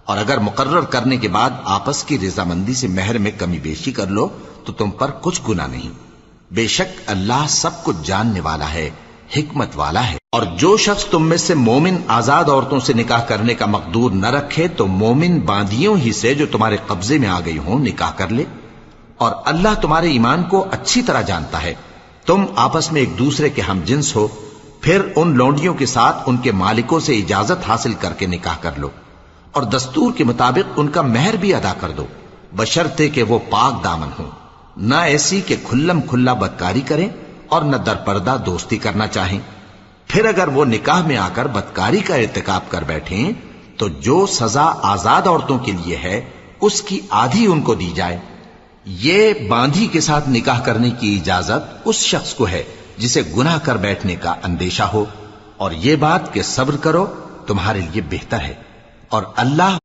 اور اگر مقرر کرنے کے بعد آپس کی رضامندی سے مہر میں کمی بیشی کر لو تو تم پر کچھ گناہ نہیں، بے شک اللہ سب کچھ جاننے والا ہے، حکمت والا ہے۔ اور جو شخص تم میں سے مومن آزاد عورتوں سے نکاح کرنے کا مقدور نہ رکھے تو مومن باندیوں ہی سے جو تمہارے قبضے میں آ گئی ہوں نکاح کر لے، اور اللہ تمہارے ایمان کو اچھی طرح جانتا ہے۔ تم آپس میں ایک دوسرے کے ہم جنس ہو، پھر ان لونڈیوں کے ساتھ ان کے مالکوں سے اجازت حاصل کر کے نکاح کر لو، اور دستور کے مطابق ان کا مہر بھی ادا کر دو، بشرطے کہ وہ پاک دامن ہوں، نہ ایسی کہ کھلم کھلا بدکاری کریں اور نہ در پردہ دوستی کرنا چاہیں۔ پھر اگر وہ نکاح میں آ کر بدکاری کا ارتکاب کر بیٹھیں تو جو سزا آزاد عورتوں کے لیے ہے اس کی آدھی ان کو دی جائے۔ یہ باندھی کے ساتھ نکاح کرنے کی اجازت اس شخص کو ہے جسے گناہ کر بیٹھنے کا اندیشہ ہو، اور یہ بات کہ صبر کرو تمہارے لیے بہتر ہے، اور اللہ